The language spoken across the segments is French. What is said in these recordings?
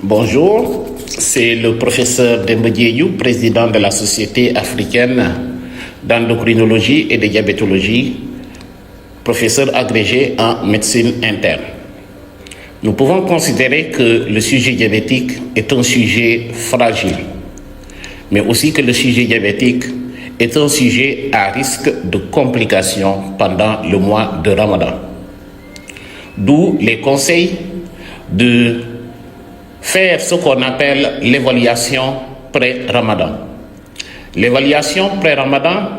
Bonjour, c'est le professeur Demba Diédhiou, président de la Société africaine d'endocrinologie et de diabétologie, professeur agrégé en médecine interne. Nous pouvons considérer que le sujet diabétique est un sujet fragile, mais aussi que le sujet diabétique est un sujet à risque de complications pendant le mois de Ramadan. D'où les conseils de faire ce qu'on appelle l'évaluation pré-Ramadan. L'évaluation pré-Ramadan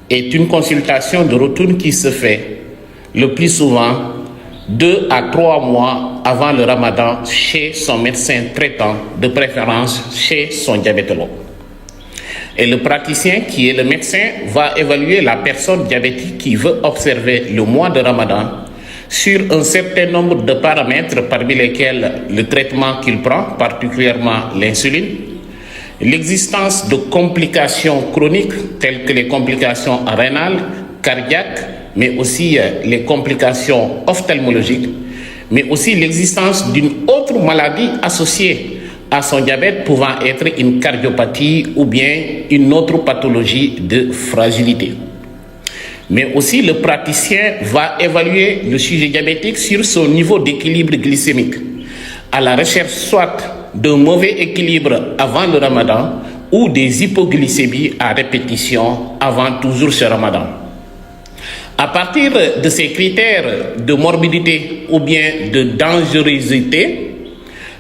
est une consultation de routine qui se fait le plus souvent 2 à 3 mois avant le Ramadan chez son médecin traitant, de préférence chez son diabétologue. Et le praticien, qui est le médecin, va évaluer la personne diabétique qui veut observer le mois de Ramadan sur un certain nombre de paramètres, parmi lesquels le traitement qu'il prend, particulièrement l'insuline, l'existence de complications chroniques telles que les complications rénales, cardiaques, mais aussi les complications ophtalmologiques, mais aussi l'existence d'une autre maladie associée à son diabète, pouvant être une cardiopathie ou bien une autre pathologie de fragilité. Mais aussi le praticien va évaluer le sujet diabétique sur son niveau d'équilibre glycémique, à la recherche soit d'un mauvais équilibre avant le Ramadan ou des hypoglycémies à répétition avant toujours ce Ramadan. À partir de ces critères de morbidité ou bien de dangerosité,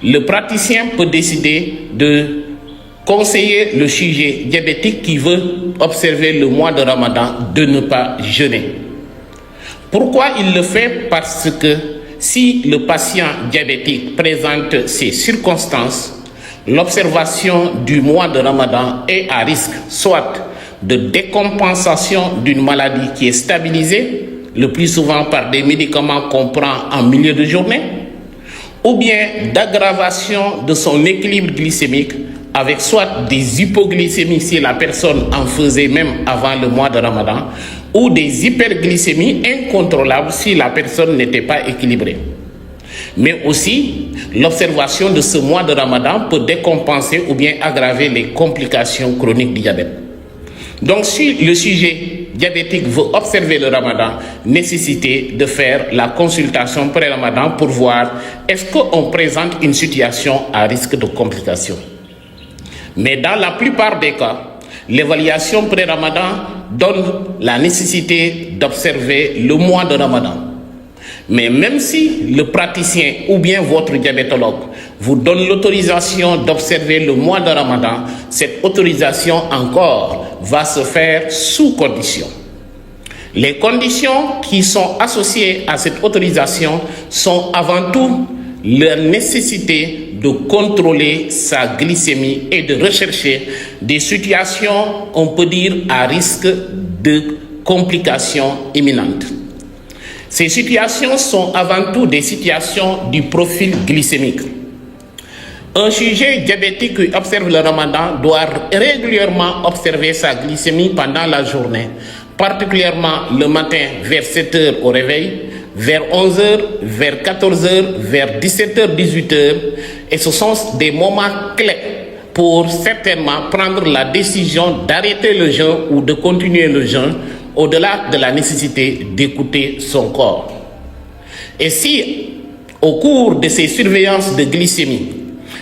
le praticien peut décider de conseiller le sujet diabétique qui veut observer le mois de Ramadan de ne pas jeûner. Pourquoi il le fait? Parce que si le patient diabétique présente ces circonstances, l'observation du mois de Ramadan est à risque soit de décompensation d'une maladie qui est stabilisée, le plus souvent par des médicaments qu'on prend en milieu de journée, ou bien d'aggravation de son équilibre glycémique avec soit des hypoglycémies si la personne en faisait même avant le mois de Ramadan, ou des hyperglycémies incontrôlables si la personne n'était pas équilibrée. Mais aussi, l'observation de ce mois de Ramadan peut décompenser ou bien aggraver les complications chroniques du diabète. Donc, si le sujet diabétique veut observer le Ramadan, nécessité de faire la consultation pré-Ramadan pour voir est-ce qu'on présente une situation à risque de complications. Mais dans la plupart des cas, l'évaluation pré-Ramadan donne la nécessité d'observer le mois de Ramadan. Mais même si le praticien ou bien votre diabétologue vous donne l'autorisation d'observer le mois de Ramadan, cette autorisation encore va se faire sous conditions. Les conditions qui sont associées à cette autorisation sont avant tout la nécessité de contrôler sa glycémie et de rechercher des situations, on peut dire, à risque de complications imminentes. Ces situations sont avant tout des situations du profil glycémique. Un sujet diabétique qui observe le Ramadan doit régulièrement observer sa glycémie pendant la journée, particulièrement le matin vers 7 heures au réveil, vers 11 heures, vers 14 heures, vers 17 heures, 18 heures. Et ce sont des moments clés pour certainement prendre la décision d'arrêter le jeûne ou de continuer le jeûne, au-delà de la nécessité d'écouter son corps. Et si, au cours de ces surveillances de glycémie,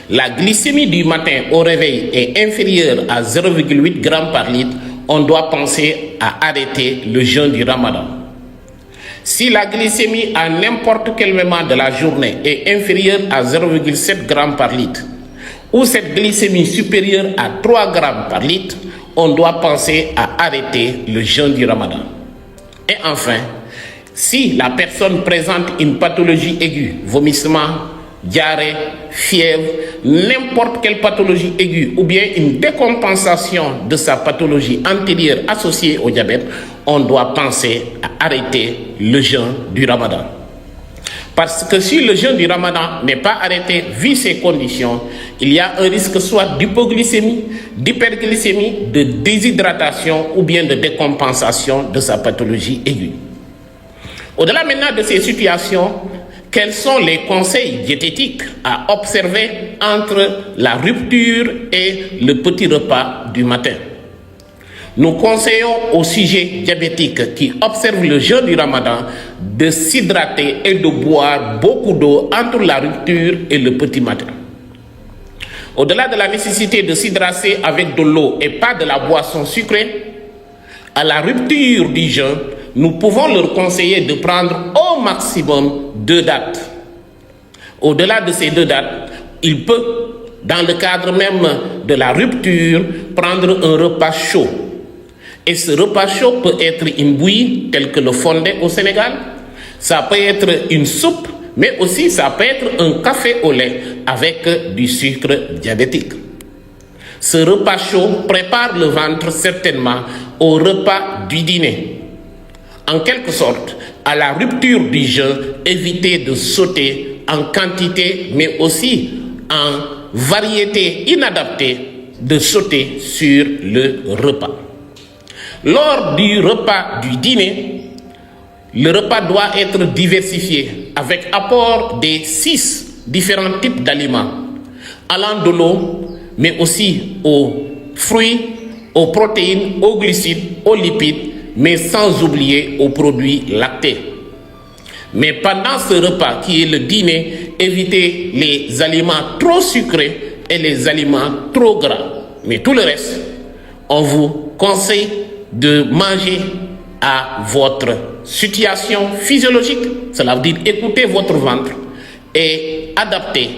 la glycémie du matin au réveil est inférieure à 0,8 g par litre, on doit penser à arrêter le jeûne du Ramadan. Si la glycémie à n'importe quel moment de la journée est inférieure à 0,7 g par litre, ou cette glycémie supérieure à 3 g par litre, on doit penser à arrêter le jeûne du Ramadan. Et enfin, si la personne présente une pathologie aiguë, vomissement, diarrhée, fièvre, n'importe quelle pathologie aiguë ou bien une décompensation de sa pathologie antérieure associée au diabète, on doit penser à arrêter le jeûne du Ramadan. Parce que si le jeûne du Ramadan n'est pas arrêté, vu ces conditions, il y a un risque soit d'hypoglycémie, d'hyperglycémie, de déshydratation ou bien de décompensation de sa pathologie aiguë. Au-delà maintenant de ces situations, quels sont les conseils diététiques à observer entre la rupture et le petit repas du matin? Nous conseillons aux sujets diabétiques qui observent le jeûne du Ramadan de s'hydrater et de boire beaucoup d'eau entre la rupture et le petit matin. Au-delà de la nécessité de s'hydrater avec de l'eau et pas de la boisson sucrée, à la rupture du jeûne, nous pouvons leur conseiller de prendre au maximum 2 dates. Au-delà de ces 2 dates, il peut, dans le cadre même de la rupture, prendre un repas chaud. Et ce repas chaud peut être une bouillie telle que le fondé au Sénégal, ça peut être une soupe, mais aussi ça peut être un café au lait avec du sucre diabétique. Ce repas chaud prépare le ventre certainement au repas du dîner. En quelque sorte, à la rupture du jeûne, évitez de sauter en quantité, mais aussi en variété inadaptée de sauter sur le repas. Lors du repas du dîner, le repas doit être diversifié avec apport des 6 différents types d'aliments, allant de l'eau, mais aussi aux fruits, aux protéines, aux glucides, aux lipides, mais sans oublier aux produits lactés. Mais pendant ce repas qui est le dîner, évitez les aliments trop sucrés et les aliments trop gras. Mais tout le reste, on vous conseille de manger à votre situation physiologique. Cela veut dire écouter votre ventre et adapter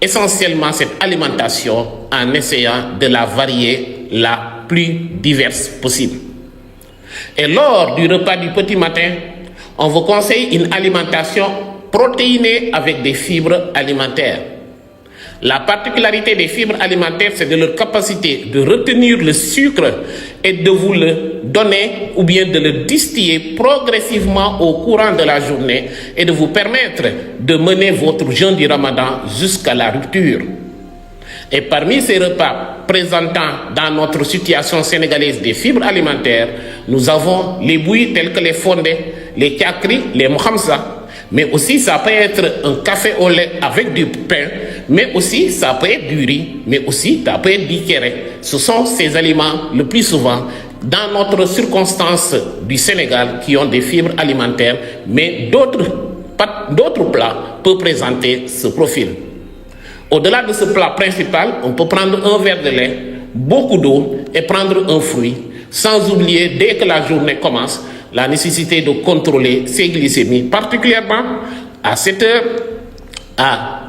essentiellement cette alimentation en essayant de la varier la plus diverse possible. Et lors du repas du petit matin, on vous conseille une alimentation protéinée avec des fibres alimentaires. La particularité des fibres alimentaires, c'est de leur capacité de retenir le sucre et de vous le donner ou bien de le distiller progressivement au courant de la journée et de vous permettre de mener votre jeûne du Ramadan jusqu'à la rupture. Et parmi ces repas présentant dans notre situation sénégalaise des fibres alimentaires, nous avons les bouillies telles que les fondés, les kakri, les mohamsa, mais aussi ça peut être un café au lait avec du pain, mais aussi ça peut être du riz, mais aussi ça peut être du kéré. Ce sont ces aliments le plus souvent dans notre circonstance du Sénégal qui ont des fibres alimentaires, mais d'autres plats peuvent présenter ce profil. Au-delà de ce plat principal, on peut prendre un verre de lait, beaucoup d'eau et prendre un fruit, sans oublier dès que la journée commence, la nécessité de contrôler ses glycémies, particulièrement à 7 heures, à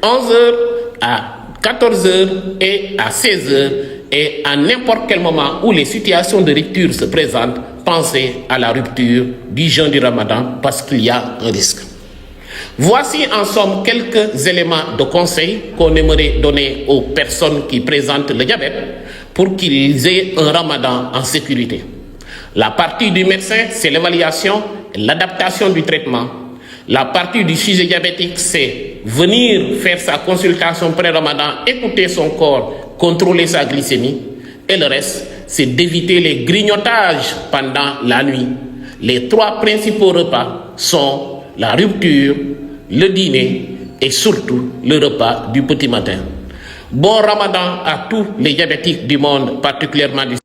11 heures, à 14 heures et à 16 heures. Et à n'importe quel moment où les situations de rupture se présentent, pensez à la rupture du jeûne du Ramadan parce qu'il y a un risque. Voici en somme quelques éléments de conseil qu'on aimerait donner aux personnes qui présentent le diabète pour qu'ils aient un Ramadan en sécurité. La partie du médecin, c'est l'évaluation et l'adaptation du traitement. La partie du sujet diabétique, c'est venir faire sa consultation pré-Ramadan, écouter son corps, contrôler sa glycémie. Et le reste, c'est d'éviter les grignotages pendant la nuit. Les 3 principaux repas sont la rupture, le dîner et surtout le repas du petit matin. Bon Ramadan à tous les diabétiques du monde, particulièrement du